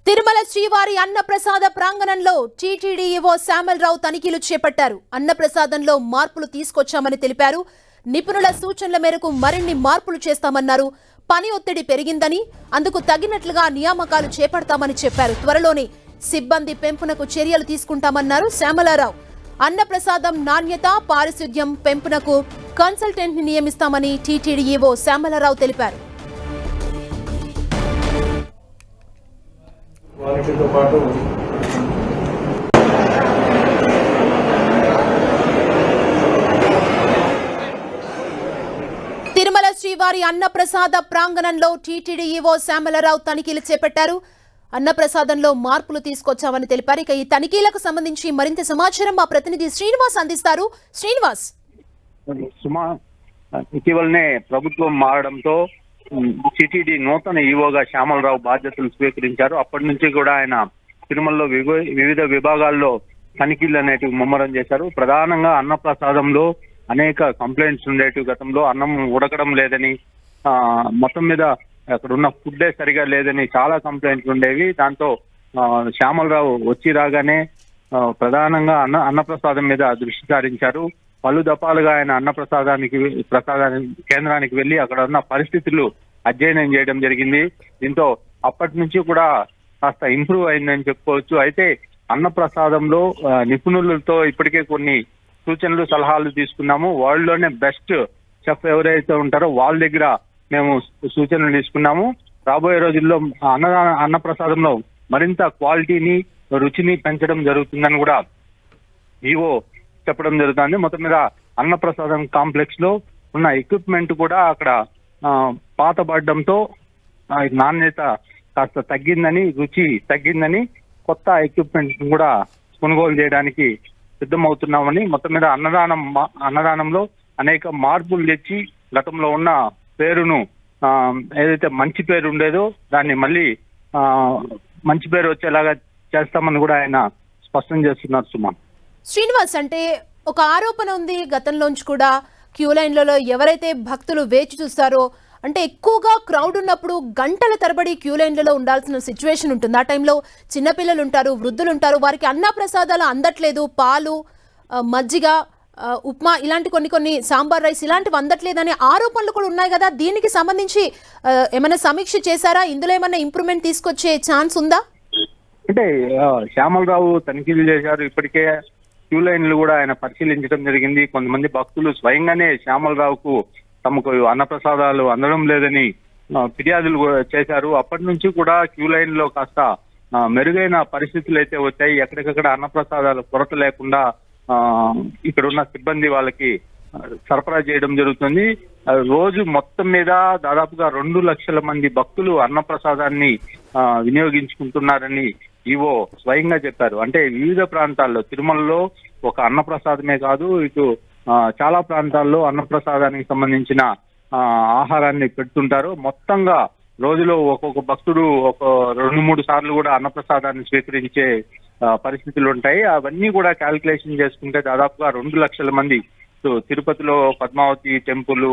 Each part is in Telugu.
తిరుమల శ్రీవారి అన్నప్రసాద ప్రాంగణంలో టీటీడీ ఈవో శ్యామలరావు తనిఖీలు చేపట్టారు. అన్నప్రసాదంలో మార్పులు తీసుకొచ్చామని తెలిపారు. నిపుణుల సూచనల మేరకు మరిన్ని మార్పులు చేస్తామన్నారు. పని ఒత్తిడి పెరిగిందని, అందుకు తగినట్లుగా నియామకాలు చేపడతామని చెప్పారు. త్వరలోనే సిబ్బంది పెంపునకు చర్యలు తీసుకుంటామన్నారు శ్యామలరావు. అన్నప్రసాదం నాణ్యత, పారిశుద్ధ్యం పెంపునకు కన్సల్టెంట్ ని నియమిస్తామని టీటీడీ ఈవో శ్యామలరావు తెలిపారు. తిరుమల శ్రీవారి అన్నప్రసాద ప్రాంగణంలో టీటీడీ ఈవో శ్యామలరావు తనిఖీలు చేపట్టారు. అన్నప్రసాదంలో మార్పులు తీసుకొచ్చామని తెలిపారు. ఇక ఈ తనిఖీలకు సంబంధించి మరింత సమాచారం మా ప్రతినిధి శ్రీనివాస్ అందిస్తారు. శ్రీనివాస్, ఇటీవలనే ప్రభుత్వం మారడంతో టీటీడీ నూతన ఈవోగా శ్యామలరావు బాధ్యతలు స్వీకరించారు. అప్పటి నుంచి కూడా ఆయన తిరుమలలో వివిధ విభాగాల్లో తనిఖీలు అనేటివి ముమ్మరం చేశారు. ప్రధానంగా అన్నప్రసాదంలో అనేక కంప్లైంట్స్ ఉండేటివి. గతంలో అన్నం ఉడకడం లేదని, మొత్తం మీద అక్కడ ఉన్న ఫుడ్డే సరిగా లేదని చాలా కంప్లైంట్లు ఉండేవి. దాంతో శ్యామలరావు వచ్చి రాగానే ప్రధానంగా అన్నప్రసాదం మీద దృష్టి సారించారు. పలు దఫాలుగా ఆయన అన్నప్రసాదానికి కేంద్రానికి వెళ్లి అక్కడ ఉన్న పరిస్థితులు అధ్యయనం చేయడం జరిగింది. దీంతో అప్పటి నుంచి కూడా కాస్త ఇంప్రూవ్ అయిందని చెప్పుకోవచ్చు. అయితే అన్నప్రసాదంలో నిపుణులతో ఇప్పటికే కొన్ని సూచనలు సలహాలు తీసుకున్నాము. వరల్డ్ లోనే బెస్ట్ చెఫ్ ఎవరైతే ఉంటారో వాళ్ళ దగ్గర మేము సూచనలు తీసుకున్నాము. రాబోయే రోజుల్లో అన్నప్రసాదంలో మరింత క్వాలిటీని, రుచిని పెంచడం జరుగుతుందని కూడా ఈవో చెప్పడం జరుగుతుంది. మొత్తం మీద అన్నప్రసాదం కాంప్లెక్స్ లో ఉన్న ఎక్విప్మెంట్ కూడా అక్కడ పాతబడడంతో నాణ్యత కాస్త తగ్గిందని, రుచి తగ్గిందని కొత్త ఎక్విప్మెంట్ కూడా కొనుగోలు చేయడానికి సిద్ధమవుతున్నామని, మొత్తం మీద అన్నదానంలో అనేక మార్పులు తెచ్చి గతంలో ఉన్న పేరును ఏదైతే మంచి పేరు ఉండేదో దాన్ని మళ్ళీ మంచి పేరు వచ్చేలాగా చేస్తామని కూడా ఆయన స్పష్టం చేస్తున్నారు. సుమా, శ్రీనివాస్, అంటే ఒక ఆరోపణ ఉంది గతంలోంచి కూడా, క్యూ లైన్లలో ఎవరైతే భక్తులు వేచి చూస్తారో, అంటే ఎక్కువగా క్రౌడ్ ఉన్నప్పుడు గంటల తరబడి క్యూ లైన్లలో ఉండాల్సిన సిచ్యువేషన్ ఉంటుంది. ఆ టైంలో చిన్నపిల్లలు ఉంటారు, వృద్ధులు ఉంటారు, వారికి అన్నప్రసాదాలు అందట్లేదు, పాలు, మజ్జిగ, ఉప్మా ఇలాంటి కొన్ని సాంబార్ రైస్ ఇలాంటివి అందట్లేదనే ఆరోపణలు కూడా ఉన్నాయి కదా. దీనికి సంబంధించి ఏమైనా సమీక్ష చేశారా? ఇందులో ఏమైనా ఇంప్రూవ్మెంట్ తీసుకొచ్చే ఛాన్స్ ఉందా? అంటే శ్యామలరావు తనిఖీలు చేశారు. ఇప్పటికే క్యూ లైన్లు కూడా ఆయన పరిశీలించడం జరిగింది. కొంతమంది భక్తులు స్వయంగానే శ్యామలరావుకు తమకు అన్నప్రసాదాలు అందడం లేదని ఫిర్యాదులు చేశారు. అప్పటి నుంచి కూడా క్యూ లైన్ లో కాస్త మెరుగైన పరిస్థితులు అయితే వచ్చాయి. ఎక్కడికక్కడ అన్నప్రసాదాలు కొరత లేకుండా ఇక్కడ ఉన్న సిబ్బంది వాళ్ళకి సరఫరా చేయడం జరుగుతుంది. రోజు మొత్తం మీద దాదాపుగా 2 లక్షల మంది భక్తులు అన్నప్రసాదాన్ని వినియోగించుకుంటున్నారని ఈవో స్వయంగా చెప్పారు. అంటే వివిధ ప్రాంతాల్లో తిరుమలలో ఒక అన్నప్రసాదమే కాదు, ఇటు చాలా ప్రాంతాల్లో అన్నప్రసాదానికి సంబంధించిన ఆహారాన్ని పెడుతుంటారు. మొత్తంగా రోజులో ఒక్కొక్క భక్తుడు ఒక 2-3 సార్లు కూడా అన్నప్రసాదాన్ని స్వీకరించే పరిస్థితులు ఉంటాయి. అవన్నీ కూడా క్యాల్కులేషన్ చేసుకుంటే దాదాపుగా 2 లక్షల మంది తిరుపతిలో పద్మావతి టెంపుల్,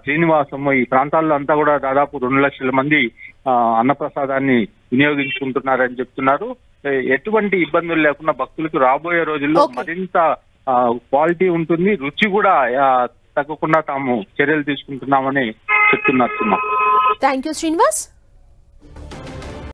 శ్రీనివాసము ఈ ప్రాంతాల్లో అంతా కూడా దాదాపు 2 లక్షల మంది అన్నప్రసాదాన్ని వినియోగించుకుంటున్నారని చెప్తున్నారు. ఎటువంటి ఇబ్బందులు లేకుండా భక్తులకు రాబోయే రోజుల్లో మరింత క్వాలిటీ ఉంటుంది, రుచి కూడా తగ్గకుండా తాము చర్యలు తీసుకుంటున్నామని చెప్తున్నారు. Thank you Srinivas.